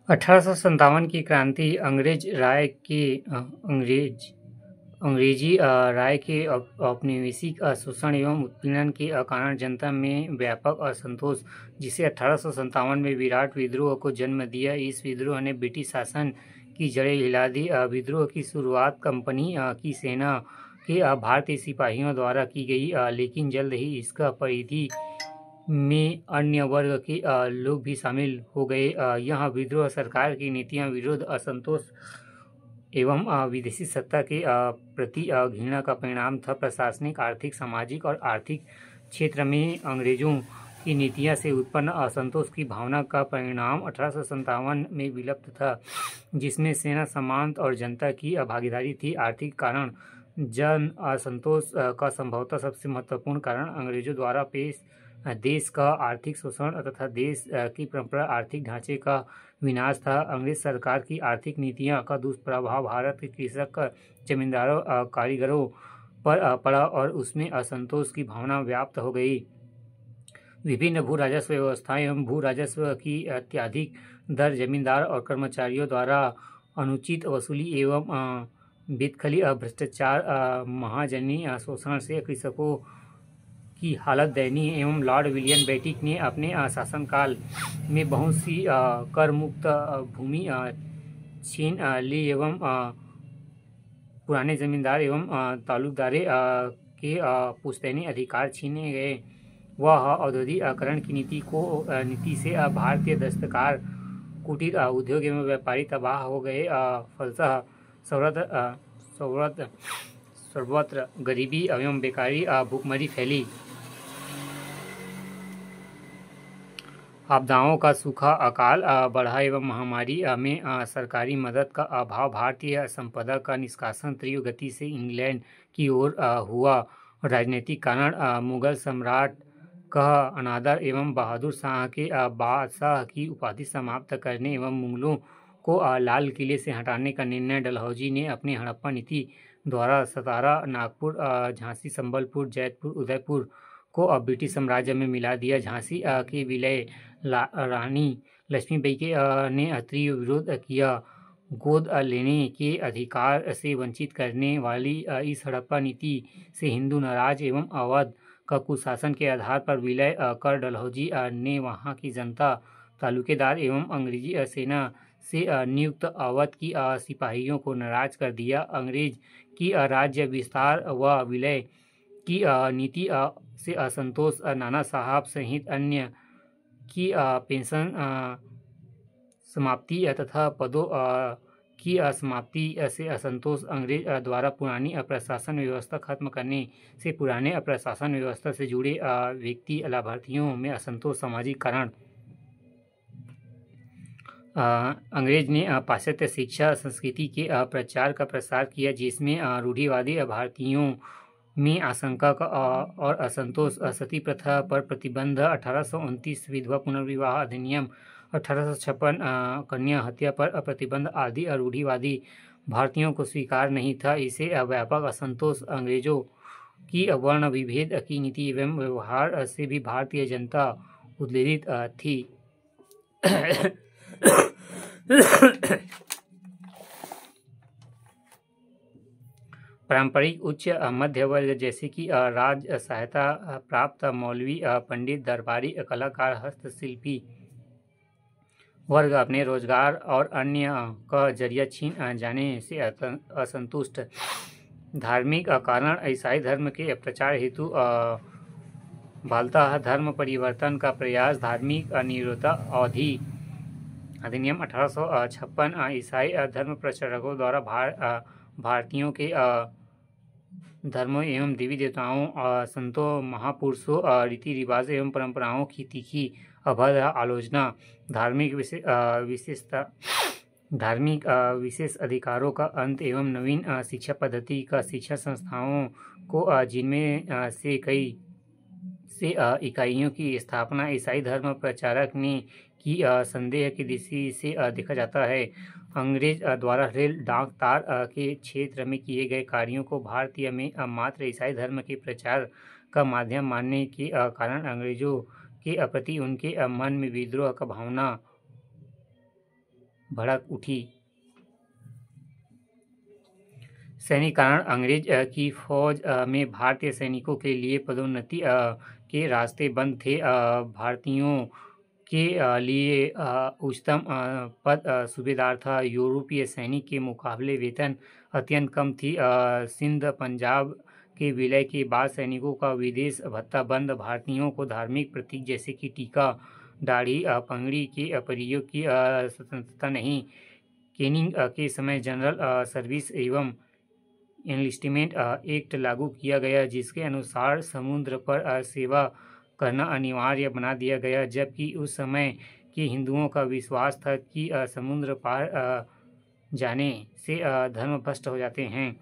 1857 की क्रांति अंग्रेजी राय के औपनिवेशिक शोषण एवं उत्पीड़न के कारण जनता में व्यापक असंतोष, जिसे 1857 में विराट विद्रोह को जन्म दिया। इस विद्रोह ने ब्रिटिश शासन की जड़ें हिला दी। विद्रोह की शुरुआत कंपनी की सेना के भारतीय सिपाहियों द्वारा की गई, लेकिन जल्द ही इसका परिधि में अन्य वर्ग के लोग भी शामिल हो गए। यह विद्रोह सरकार की नीतियों विरुद्ध असंतोष एवं विदेशी सत्ता के प्रति घृणा का परिणाम था। प्रशासनिक, आर्थिक, सामाजिक और आर्थिक क्षेत्र में अंग्रेजों की नीतियों से उत्पन्न असंतोष की भावना का परिणाम 1857 में विलुप्त था, जिसमें सेना, सामंत और जनता की भागीदारी थी। आर्थिक कारण जन असंतोष का संभवतः सबसे महत्वपूर्ण कारण अंग्रेजों द्वारा देश का आर्थिक शोषण तथा देश की परंपरा आर्थिक ढांचे का विनाश था। अंग्रेज सरकार की आर्थिक नीतियों का दुष्प्रभाव भारत के कृषक, जमींदारों, कारीगरों पर पड़ा और उसमें असंतोष की भावना व्याप्त हो गई। विभिन्न भू राजस्व व्यवस्थाएं एवं भू राजस्व की अत्यधिक दर, जमींदार और कर्मचारियों द्वारा अनुचित वसूली एवं बेदखली, भ्रष्टाचार, महाजनी शोषण से कृषकों की हालत दयनीय एवं लॉर्ड विलियम बेंटिक ने अपने शासनकाल में बहुत सी कर मुक्त भूमि छीन ली एवं पुराने जमींदार एवं तालुकदारे के पुश्तैनी अधिकार छीने गए। वह औद्योगिकीकरण की नीति से भारतीय दस्तकार, कुटीर उद्योग एवं व्यापारी तबाह हो गए। फलतः सर्वत्र गरीबी एवं बेकारी, भूखमरी फैली। आपदाओं का सूखा, अकाल बढ़ा एवं महामारी में सरकारी मदद का अभाव। भारतीय संपदा का निष्कासन तीव्र गति से इंग्लैंड की ओर हुआ। राजनीतिक कारण मुगल सम्राट का अनादर एवं बहादुर शाह के बादशाह की उपाधि समाप्त करने एवं मुगलों को लाल किले से हटाने का निर्णय डलहौजी ने अपनी हड़प्पा नीति द्वारा सतारा, नागपुर, झांसी, संबलपुर, जयपुर, उदयपुर को ब्रिटिश साम्राज्य में मिला दिया। झांसी के विलय रानी लक्ष्मीबाई ने तीव्र विरोध किया। गोद लेने के अधिकार से वंचित करने वाली इस हड़प्पा नीति से हिंदू नाराज एवं अवध का कुशासन के आधार पर विलय कर डलहौजी ने वहां की जनता, तालुकेदार एवं अंग्रेजी सेना से नियुक्त अवध की सिपाहियों को नाराज कर दिया। अंग्रेज की राज्य विस्तार व विलय की नीति से असंतोष, नाना साहब सहित अन्य की पेंशन समाप्ति तथा पदों की समाप्ति से असंतोष, अंग्रेज द्वारा पुरानी प्रशासन व्यवस्था खत्म करने से पुराने प्रशासन व्यवस्था से जुड़े व्यक्ति लाभार्थियों में असंतोष, सामाजिक कारण अंग्रेज ने पाश्चात्य शिक्षा संस्कृति के प्रचार का प्रसार किया, जिसमें रूढ़िवादी भारतीयों में आशंका का और असंतोष, सती प्रथा पर प्रतिबंध, 1829 विधवा पुनर्विवाह अधिनियम, 1856 कन्या हत्या पर प्रतिबंध आदि रूढ़िवादी भारतीयों को स्वीकार नहीं था। इसे व्यापक असंतोष, अंग्रेजों की वर्ण विभेद की नीति एवं व्यवहार से भी भारतीय जनता उद्वेलित थी। पारंपरिक उच्च मध्य वर्ग जैसे कि राज सहायता प्राप्त मौलवी, पंडित, दरबारी, कलाकार, हस्तशिल्पी वर्ग अपने रोजगार और अन्य का जरिया छीन जाने से असंतुष्ट। धार्मिक कारण ईसाई धर्म के प्रचार हेतु बालता धर्म परिवर्तन का प्रयास, धार्मिक निरोधता अवधि अधिनियम 1856 ईसाई धर्म प्रचारकों द्वारा भारतीयों के धर्मों एवं देवी देवताओं, संतों, महापुरुषों, रीति रिवाज एवं परंपराओं की तीखी अभद्र आलोचना, धार्मिक विशेष अधिकारों का अंत एवं नवीन शिक्षा पद्धति का शिक्षा संस्थाओं को जिनमें से कई से इकाइयों की स्थापना ईसाई धर्म प्रचारक ने की संदेह की दृष्टि से देखा जाता है। अंग्रेज द्वारा रेल, डाक, तार के क्षेत्र में किए गए कार्यों को भारतीय में मात्र ईसाई धर्म के प्रचार का माध्यम मानने के कारण अंग्रेजों के प्रति उनके मन में विद्रोह का भावना भड़क उठी। सैनिकरण अंग्रेज की फौज में भारतीय सैनिकों के लिए पदोन्नति के रास्ते बंद थे। भारतीयों के लिए उच्चतम पद सूबेदार था। यूरोपीय सैनिक के मुकाबले वेतन अत्यंत कम थी। सिंध पंजाब के विलय के बाद सैनिकों का विदेश भत्ता बंद। भारतीयों को धार्मिक प्रतीक जैसे कि टीका, दाढ़ी, पगड़ी के प्रयोग की स्वतंत्रता नहीं। केनिंग के समय जनरल सर्विस एवं एनलिस्टमेंट एक्ट लागू किया गया, जिसके अनुसार समुद्र पर सेवा करना अनिवार्य बना दिया गया, जबकि उस समय के हिंदुओं का विश्वास था कि समुद्र पार जाने से धर्म भ्रष्ट हो जाते हैं।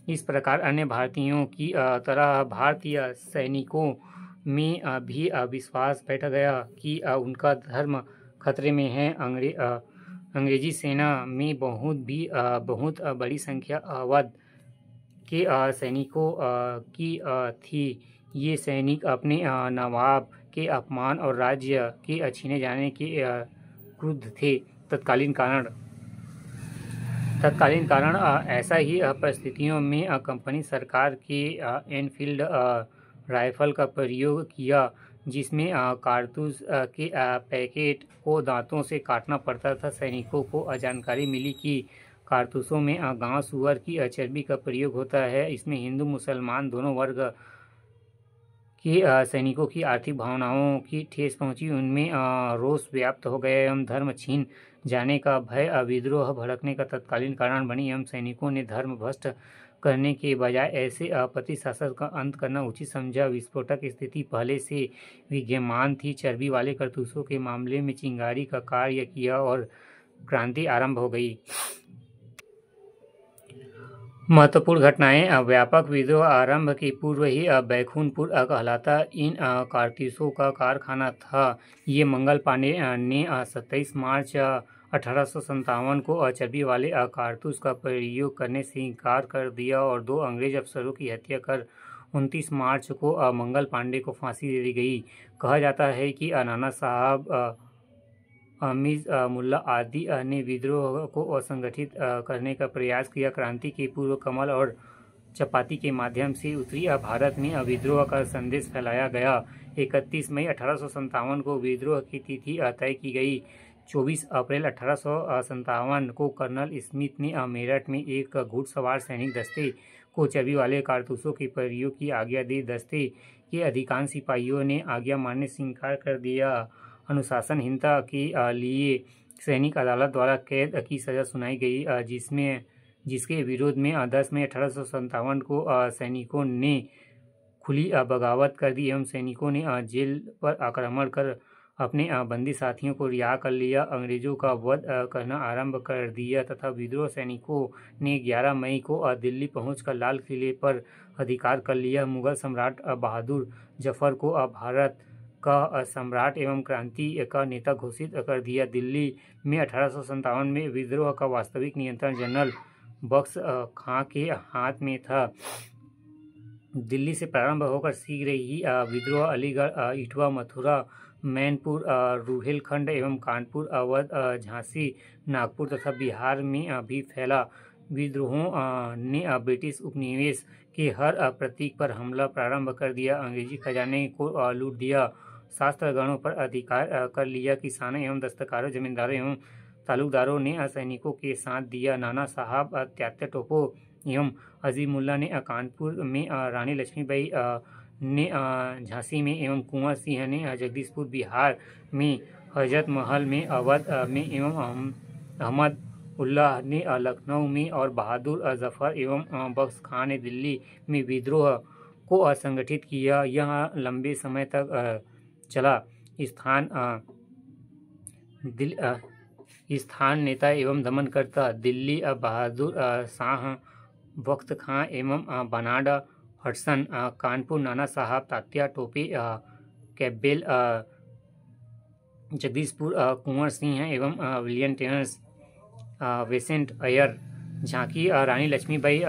इस प्रकार अन्य भारतीयों की तरह भारतीय सैनिकों में भी विश्वास बैठ गया कि उनका धर्म खतरे में है। अंग्रेजी सेना में बहुत बड़ी संख्या अवध के सैनिकों की थी। ये सैनिक अपने नवाब के अपमान और राज्य के छीने जाने के क्रुद्ध थे। तत्कालीन कारण ऐसा ही परिस्थितियों में कंपनी सरकार के एनफील्ड राइफल का प्रयोग किया, जिसमें कारतूस के पैकेट को दांतों से काटना पड़ता था। सैनिकों को जानकारी मिली कि कारतूसों में गांव सुअर की चर्बी का प्रयोग होता है। इसमें हिंदू मुसलमान दोनों वर्ग के सैनिकों की आर्थिक भावनाओं की ठेस पहुंची। उनमें रोष व्याप्त हो गया एवं धर्म छीन जाने का भय विद्रोह भड़कने का तत्कालीन कारण बनी एवं सैनिकों ने धर्म भ्रष्ट करने के बजाय ऐसे आपत्ति शासन का अंत करना उचित समझा। विस्फोटक स्थिति पहले से विद्यमान थी। चर्बी वाले कारतूसों के मामले में चिंगारी का कार्य किया और क्रांति आरंभ हो गई। महत्वपूर्ण घटनाएं। व्यापक विद्रोह आरंभ के पूर्व ही बैकुंठपुर कहलाता इन कारतूसों का कारखाना था। ये मंगल पांडे ने 27 मार्च 1857 को चर्बी वाले कारतूस का प्रयोग करने से इनकार कर दिया और 2 अंग्रेज अफसरों की हत्या कर 29 मार्च को मंगल पांडे को फांसी दे दी गई। कहा जाता है कि नाना साहब, अमीज मुल्ला आदि ने विद्रोह को संगठित करने का प्रयास किया। क्रांति के पूर्व कमल और चपाती के माध्यम से उत्तरी भारत में विद्रोह का संदेश फैलाया गया। 31 मई 1857 को विद्रोह की तिथि तय की गई। 24 अप्रैल 1857 को कर्नल स्मिथ ने मेरठ में एक घुड़सवार सैनिक दस्ते को चर्बी वाले कारतूसों के प्रयोग की आज्ञा दी। दस्ते के अधिकांश सिपाहियों ने आज्ञा मानने से इनकार कर दिया। अनुशासनहीनता के लिए सैनिक अदालत द्वारा कैद की सजा सुनाई गई, जिसके विरोध में 10 मई 1857 को सैनिकों ने खुली बगावत कर दी एवं सैनिकों ने जेल पर आक्रमण कर अपने बंदी साथियों को रिहा कर लिया, अंग्रेजों का वध करना आरंभ कर दिया तथा विद्रोह सैनिकों ने 11 मई को दिल्ली पहुंचकर लाल किले पर अधिकार कर लिया। मुगल सम्राट बहादुर जफर को भारत का सम्राट एवं क्रांति का नेता घोषित कर दिया। दिल्ली में 1857 में विद्रोह का वास्तविक नियंत्रण जनरल बख्श खां के हाथ में था। दिल्ली से प्रारंभ होकर शीघ्र ही विद्रोह अलीगढ़, इटवा, मथुरा, मैनपुर, रुहेलखंड एवं कानपुर, अवध, झांसी, नागपुर तथा बिहार में भी फैला। विद्रोहों ने ब्रिटिश उपनिवेश के हर प्रतीक पर हमला प्रारंभ कर दिया, अंग्रेजी खजाने को लूट दिया, शास्त्रगणों पर अधिकार कर लिया। किसानों एवं दस्तकारों, जमींदारों एवं तालुकदारों ने सैनिकों के साथ दिया। नाना साहब, तात्या टोपे एवं अजीमुल्ला ने कानपुर में, रानी लक्ष्मीबाई ने झांसी में एवं कुंवर सिंह ने जगदीशपुर बिहार में, हजरत महल में, अवध में एवं अहमद उल्लाह ने लखनऊ में और बहादुर जफर एवं बख्श खां ने दिल्ली में विद्रोह को संगठित किया। यह लंबे समय तक चला। स्थान नेता एवं दमनकर्ता दिल्ली बहादुर शाह, बख्श खां एवं बनाड हडसन, कानपुर नाना साहब, तात्या टोपे, कैम्पबेल, जगदीशपुर कुंवर सिंह एवं विलियम टेन्स, वेसेंट अयर, झांकी रानी लक्ष्मीबाई,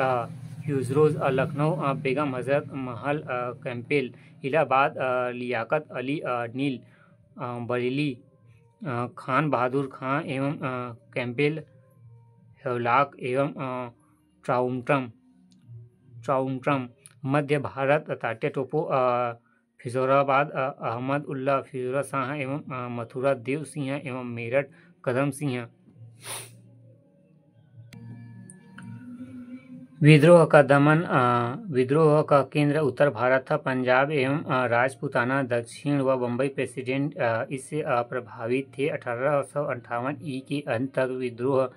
ह्यूजरोज, लखनऊ बेगम हजरत महल, कैम्पबेल, इलाहाबाद लियाकत अली, नील, बरेली खान बहादुर खां एवं कैंपबेल, हेवलॉक एवं ट्राउमट्रम। मध्य भारत तात्या टोपे, फिरोजाबाद अहमद उल्ला, फिरोज शाह एवं मथुरा देव सिंह एवं मेरठ कदम सिंह। विद्रोह का दमन। विद्रोह का केंद्र उत्तर भारत था। पंजाब एवं राजपूताना, दक्षिण व बम्बई प्रेसिडेंट इससे प्रभावित थे। 1858 ई के अंत तक विद्रोह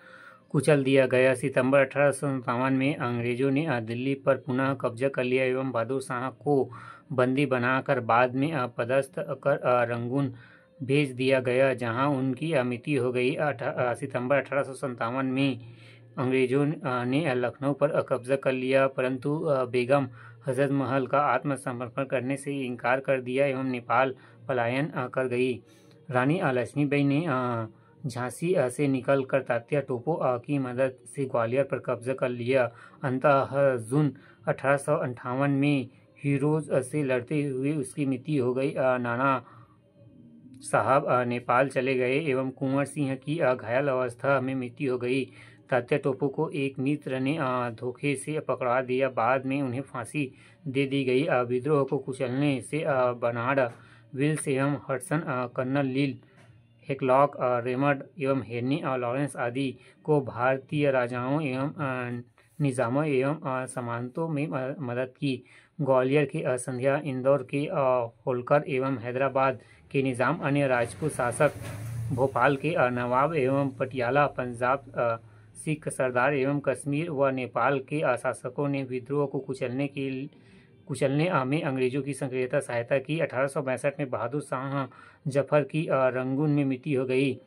कुचल दिया गया। सितंबर 1857 में अंग्रेजों ने दिल्ली पर पुनः कब्जा कर लिया एवं बहादुर शाह को बंदी बनाकर बाद में पदस्थ कर रंगून भेज दिया गया, जहां उनकी मृत्यु हो गई। सितंबर 1857 में अंग्रेजों ने लखनऊ पर कब्जा कर लिया, परंतु बेगम हजरत महल का आत्मसमर्पण करने से इनकार कर दिया एवं नेपाल पलायन कर गई। रानी लक्ष्मीबाई ने झांसी से निकलकर तात्या टोपे की मदद से ग्वालियर पर कब्जा कर लिया। अंततः जून 1858 में हीरोज से लड़ते हुए उसकी मृत्यु हो गई। नाना साहब नेपाल चले गए एवं कुंवर सिंह की घायल अवस्था में मृत्यु हो गई। तात्या टोपे को एक मित्र ने धोखे से पकड़ा दिया, बाद में उन्हें फांसी दे दी गई। विद्रोह को कुचलने से बर्नार्ड विल्स एवं हडसन, कर्नल लील, हैवलॉक, रेमंड एवं हेनरी लॉरेंस आदि को भारतीय राजाओं एवं निजामों एवं सामंतों में मदद की। ग्वालियर के संध्या, इंदौर के होलकर एवं हैदराबाद के निजाम, अन्य राजपूत शासक, भोपाल के नवाब एवं पटियाला, पंजाब सिख सरदार एवं कश्मीर व नेपाल के शासकों ने विद्रोह को कुचलने में अंग्रेजों की सक्रियता सहायता की। 1862 में बहादुर शाह जफर की रंगून में मृत्यु हो गई।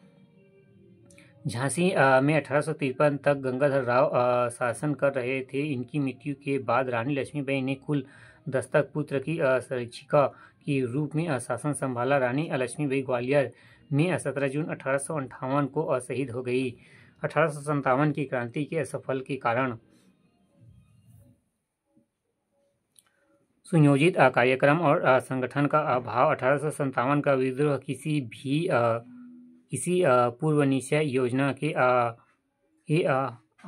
झांसी में 1853 तक गंगाधर राव शासन कर रहे थे। इनकी मृत्यु के बाद रानी लक्ष्मीबाई ने कुल दस्तक पुत्र की संरक्षिका के रूप में शासन संभाला। रानी लक्ष्मीबाई ग्वालियर में 17 जून 1858 को शहीद हो गई। 1857 की क्रांति के असफल के कारण। सुनियोजित कार्यक्रम और संगठन का अभाव। 1857 का विद्रोह किसी पूर्व निश्चय योजना के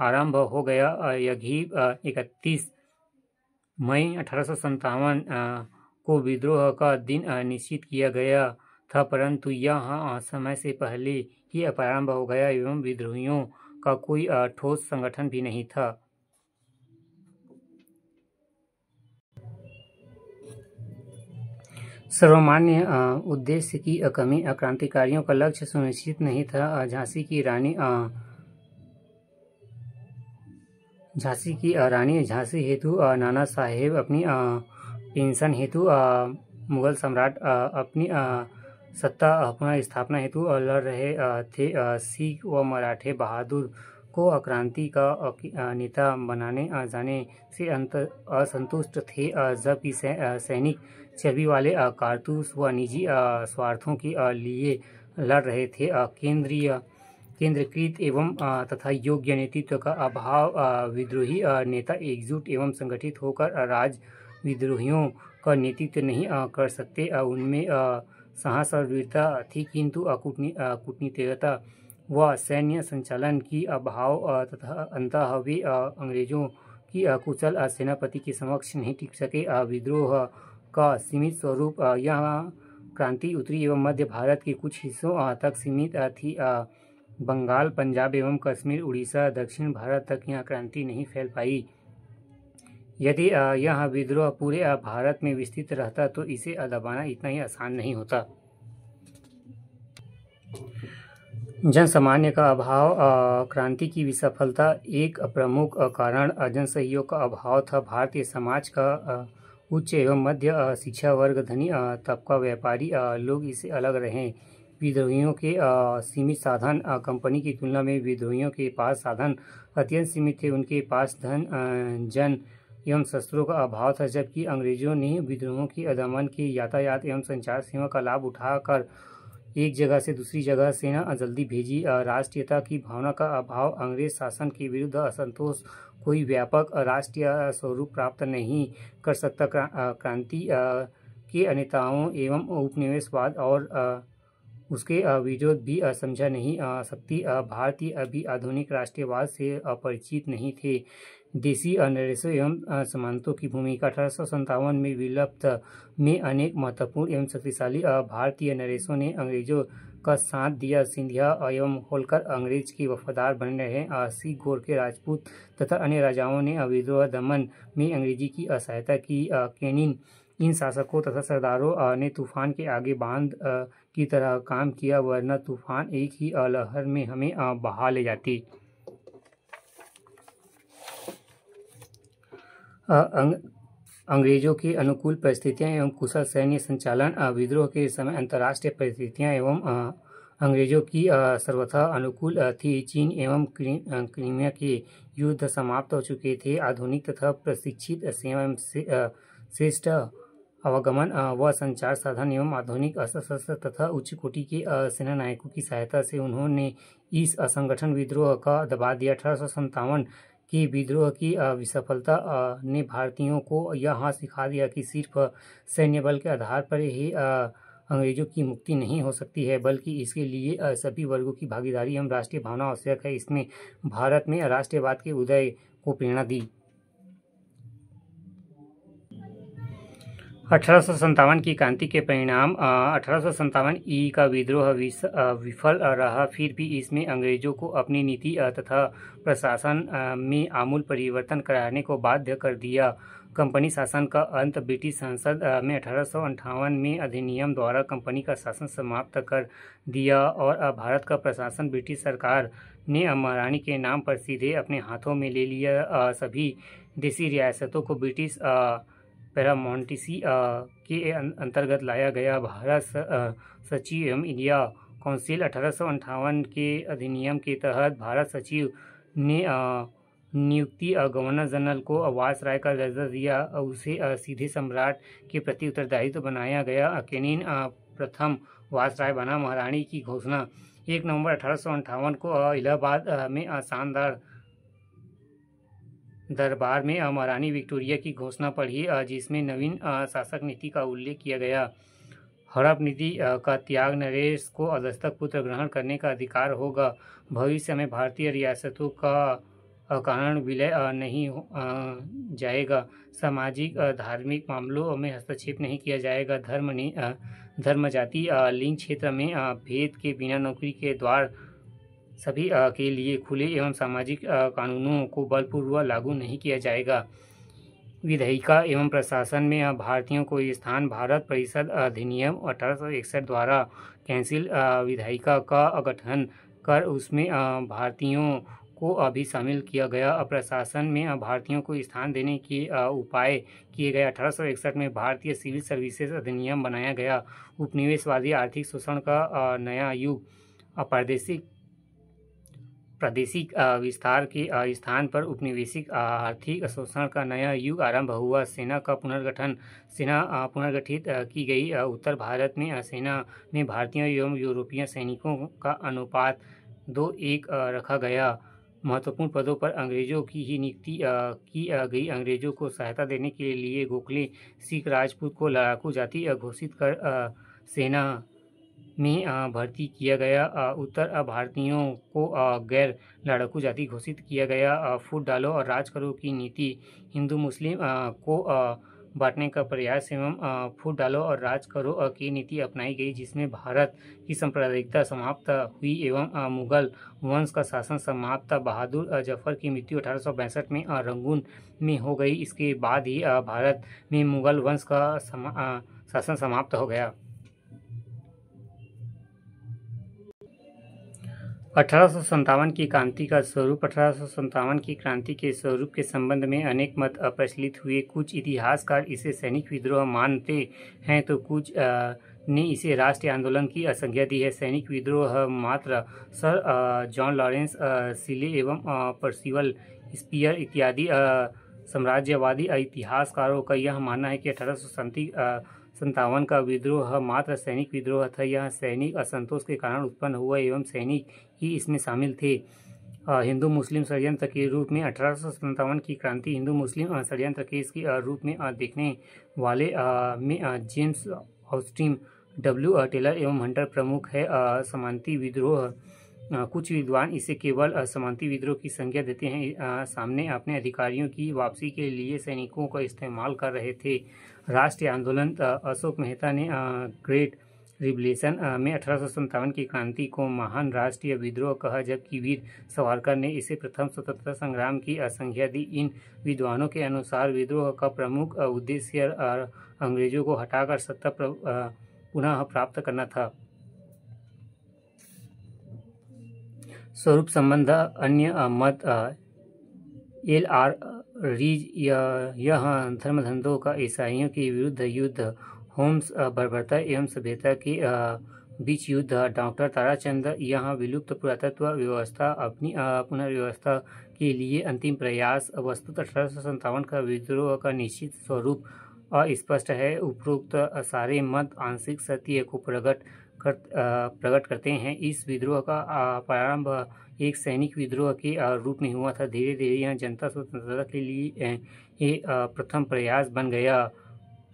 आरंभ हो गया। यही 31 मई 1857 को विद्रोह का दिन निश्चित किया गया था, परंतु यह समय से पहले ही प्रारंभ हो गया एवं विद्रोहियों का कोई ठोस संगठन भी नहीं था। सर्वमान्य उद्देश्य की कमी। क्रांतिकारियों का लक्ष्य सुनिश्चित नहीं था। झांसी की रानी झांसी हेतु नाना साहेब अपनी पेंशन हेतु मुगल सम्राट अपनी सत्ता पुनर्स्थापना हेतु लड़ रहे थे। सिख व मराठे बहादुर को क्रांति का नेता बनाने जाने से असंतुष्ट थे, जबकि सैनिक चर्बी वाले कारतूस व निजी स्वार्थों के लिए लड़ रहे थे। केंद्रीकृत एवं तथा योग्य नेतृत्व का अभाव। विद्रोही नेता एकजुट एवं संगठित होकर राज विद्रोहियों का नेतृत्व नहीं कर सकते। उनमें साहस और वीरता थी, किंतु कूटनीतिकता व सैन्य संचालन की अभाव तथा अंततः वे अंग्रेजों की कुशल सेनापति के समक्ष नहीं टिक सके। विद्रोह का सीमित स्वरूप। यह क्रांति उत्तरी एवं मध्य भारत के कुछ हिस्सों तक सीमित थी। बंगाल, पंजाब एवं कश्मीर, उड़ीसा, दक्षिण भारत तक यह क्रांति नहीं फैल पाई। यदि यह विद्रोह पूरे भारत में विस्तृत रहता तो इसे दबाना इतना ही आसान नहीं होता। जनसामान्य का अभाव। क्रांति की विफलता एक प्रमुख कारण जनसहयोग का अभाव था। भारतीय समाज का उच्च एवं मध्य शिक्षा वर्ग, धनी तबका, व्यापारी लोग इससे अलग रहे। विद्रोहियों के सीमित साधन। कंपनी की तुलना में विद्रोहियों के पास साधन अत्यंत सीमित थे। उनके पास धन, जन एवं शस्त्रों का अभाव था, जबकि अंग्रेजों ने विद्रोहों के दमन के यातायात एवं संचार सेवा का लाभ उठाकर एक जगह से दूसरी जगह सेना जल्दी भेजी। राष्ट्रीयता की भावना का अभाव। अंग्रेज शासन के विरुद्ध असंतोष कोई व्यापक राष्ट्रीय स्वरूप प्राप्त नहीं कर सकता। क्रांति के नेताओं एवं उपनिवेशवाद और उसके विरोध भी समझा नहीं सकती। भारतीय अभी आधुनिक राष्ट्रीयवाद से परिचित नहीं थे। देसी नरेशों एवं सामंतों की भूमिका 1857 में विलुप्त में अनेक महत्वपूर्ण एवं शक्तिशाली भारतीय नरेशों ने अंग्रेजों का साथ दिया। सिंधिया एवं होलकर अंग्रेज के वफादार बने रहे। सिख, गोरखे, राजपूत तथा अन्य राजाओं ने विद्रोह दमन में अंग्रेजी की सहायता की। केनिन इन शासकों तथा सरदारों ने तूफान के आगे बांध की तरह काम किया, वरना तूफान एक ही लहर में हमें बहा ले जाती। अंग्रेजों के अनुकूल परिस्थितियां एवं कुशल सैन्य संचालन विद्रोह के समय अंतर्राष्ट्रीय परिस्थितियां एवं अंग्रेजों की सर्वथा अनुकूल थी। चीन एवं क्रीमिया के युद्ध समाप्त हो चुके थे। आधुनिक तथा प्रशिक्षित एवं श्रेष्ठ आवागमन व संचार साधन एवं आधुनिक अस्त्र तथा उच्च कोटि के सेना नायकों की सहायता से उन्होंने इस असंगठन विद्रोह का दबा दिया। 1857 की विद्रोह की विसफलता ने भारतीयों को यह सिखा दिया कि सिर्फ सैन्य बल के आधार पर ही अंग्रेजों की मुक्ति नहीं हो सकती है, बल्कि इसके लिए सभी वर्गों की भागीदारी एवं राष्ट्रीय भावना आवश्यक है। इसने भारत में राष्ट्रीयवाद के उदय को प्रेरणा दी। 1857 की क्रांति के परिणाम 1857 ई का विद्रोह विफल रहा, फिर भी इसमें अंग्रेजों को अपनी नीति तथा प्रशासन में आमूल परिवर्तन कराने को बाध्य कर दिया। कंपनी शासन का अंत ब्रिटिश संसद में 1858 में अधिनियम द्वारा कंपनी का शासन समाप्त कर दिया और भारत का प्रशासन ब्रिटिश सरकार ने महारानी के नाम पर सीधे अपने हाथों में ले लिया। सभी देसी रियासतों को ब्रिटिश पैरामोंटेसी के अंतर्गत लाया गया। भारत सचिव एवं इंडिया काउंसिल 1858 के अधिनियम के तहत भारत सचिव ने नियुक्ति गवर्नर जनरल को वायसराय का दर्जा दिया। उसे सीधे सम्राट के प्रति उत्तरदायित्व बनाया गया। केनिन प्रथम वायसराय बना। महारानी की घोषणा 1 नवंबर 1858 को इलाहाबाद में शानदार दरबार में महारानी विक्टोरिया की घोषणा पढ़ी, जिसमें नवीन शासक नीति का उल्लेख किया गया। हड़प नीति का त्याग, नरेश को दस्तक पुत्र ग्रहण करने का अधिकार होगा। भविष्य में भारतीय रियासतों का कारण विलय नहीं जाएगा। सामाजिक धार्मिक मामलों में हस्तक्षेप नहीं किया जाएगा। धर्म जाति लिंग क्षेत्र में भेद के बिना नौकरी के द्वार सभी के लिए खुले एवं सामाजिक कानूनों को बलपूर्वक लागू नहीं किया जाएगा। विधायिका एवं प्रशासन में भारतीयों को स्थान, भारत परिषद अधिनियम 1861 द्वारा कैंसिल विधायिका का गठन कर उसमें भारतीयों को भी शामिल किया गया। प्रशासन में भारतीयों को स्थान देने के उपाय किए गए। 1861 में भारतीय सिविल सर्विसेज अधिनियम बनाया गया। उपनिवेशवादी आर्थिक शोषण का नया युग, प्रादेशिक विस्तार के स्थान पर उपनिवेशिक आर्थिक शोषण का नया युग आरंभ हुआ। सेना पुनर्गठित की गई। उत्तर भारत में सेना में भारतीय एवं यूरोपीय सैनिकों का अनुपात 2:1 रखा गया। महत्वपूर्ण पदों पर अंग्रेजों की ही नियुक्ति की गई। अंग्रेजों को सहायता देने के लिए गोखले, सिख, राजपूत को लड़ाकू जाति घोषित कर सेना में भर्ती किया गया। उत्तर भारतीयों को गैर लड़ाकू जाति घोषित किया गया। फूट डालो और राज करो की नीति हिंदू मुस्लिम को बांटने का प्रयास एवं फूट डालो और राज करो की नीति अपनाई गई, जिसमें भारत की सांप्रदायिकता समाप्त हुई एवं मुगल वंश का शासन समाप्त। बहादुर जफर की मृत्यु 1862 में रंगून में हो गई। इसके बाद ही भारत में मुगल वंश का शासन समाप्त हो गया। 1857 की क्रांति का स्वरूप। 1857 की क्रांति के स्वरूप के संबंध में अनेक मत प्रचलित हुए। कुछ इतिहासकार इसे सैनिक विद्रोह मानते हैं तो कुछ ने इसे राष्ट्रीय आंदोलन की संज्ञा दी है। सैनिक विद्रोह मात्र सर जॉन लॉरेंस सिले एवं पर्सिवल स्पीयर इत्यादि साम्राज्यवादी इतिहासकारों का यह मानना है कि 1857 का विद्रोह मात्र सैनिक विद्रोह था। यह सैनिक असंतोष के कारण उत्पन्न हुआ एवं सैनिक ही इसमें शामिल थे। हिंदू मुस्लिम षड्यंत्र के रूप में 1857 की क्रांति हिंदू मुस्लिम षड्यंत्र केस के रूप में देखने वाले में जेम्स ऑस्टिन डब्ल्यू टेलर एवं हंटर प्रमुख है। समांती विद्रोह, कुछ विद्वान इसे केवल समांती विद्रोह की संज्ञा देते हैं। सामने अपने अधिकारियों की वापसी के लिए सैनिकों का इस्तेमाल कर रहे थे। राष्ट्रीय आंदोलन, अशोक मेहता ने ग्रेट रिवोल्यूशन में 1857 की क्रांति को महान राष्ट्रीय विद्रोह कहा, जबकि वीर सावरकर ने इसे प्रथम स्वतंत्रता संग्राम की संज्ञा दी। इन विद्वानों के अनुसार विद्रोह का प्रमुख उद्देश्य अंग्रेजों को हटाकर सत्ता पुनः प्राप्त करना था। स्वरूप संबंध, अन्य मत, एल.आर. रीज, यह धर्मधंधों का ईसाइयों के विरुद्ध युद्ध, होम्स, बर्बरता एवं सभ्यता के बीच युद्ध, डॉक्टर ताराचंद, यह विलुप्त पुरातत्व व्यवस्था अपनी पुनर्व्यवस्था के लिए अंतिम प्रयास। वस्तुतः 1857 का विद्रोह का निश्चित स्वरूप अस्पष्ट है। उपरोक्त सारे मत आंशिक सत्य को प्रकट करते हैं। इस विद्रोह का प्रारंभ एक सैनिक विद्रोह के रूप में हुआ था। धीरे धीरे यह जनता स्वतंत्रता के लिए प्रथम प्रयास बन गया।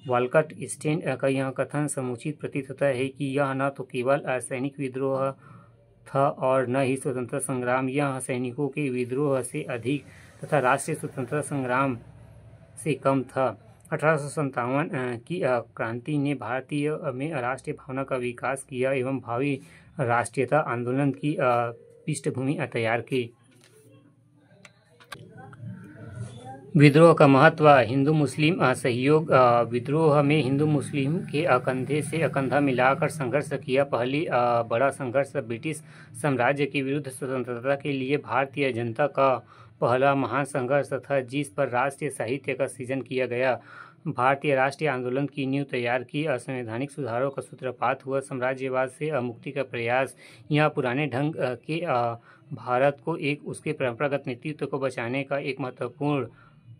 वालकट स्टेन का यह कथन समुचित प्रतीत होता है कि यह न तो केवल सैनिक विद्रोह था और न ही स्वतंत्रता संग्राम, यह सैनिकों के विद्रोह से अधिक तथा राष्ट्रीय स्वतंत्रता संग्राम से कम था। 1857 की क्रांति ने भारतीय में राष्ट्रीय भावना का विकास किया एवं भावी राष्ट्रीयता आंदोलन की पृष्ठभूमि तैयार की। विद्रोह का महत्व, हिंदू मुस्लिम सहयोग, विद्रोह में हिंदू मुस्लिम के कंधे से कंधा मिलाकर संघर्ष किया। पहली बड़ा संघर्ष ब्रिटिश साम्राज्य के विरुद्ध स्वतंत्रता के लिए भारतीय जनता का पहला महान संघर्ष था, जिस पर राष्ट्रीय साहित्य का सृजन किया गया। भारतीय राष्ट्रीय आंदोलन की नींव तैयार की। संवैधानिक सुधारों का सूत्रपात हुआ। साम्राज्यवाद से मुक्ति का प्रयास, यह पुराने ढंग के भारत को उसके परंपरागत नेतृत्व को बचाने का एक महत्वपूर्ण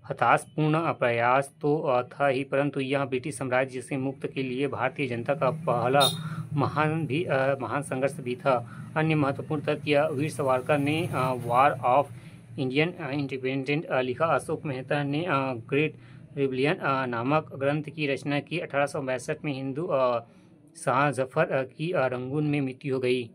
हताशपूर्ण प्रयास तो था ही, परंतु यह ब्रिटिश साम्राज्य से मुक्त के लिए भारतीय जनता का पहला महान संघर्ष भी था। अन्य महत्वपूर्ण तथ्य, वीर सावरकर ने वॉर ऑफ इंडियन इंडिपेंडेंस लिखा। अशोक मेहता ने ग्रेट रिवोल्यूशन नामक ग्रंथ की रचना की। 1862 में हिंदू शाह जफर की रंगून में मृत्यु हो गई।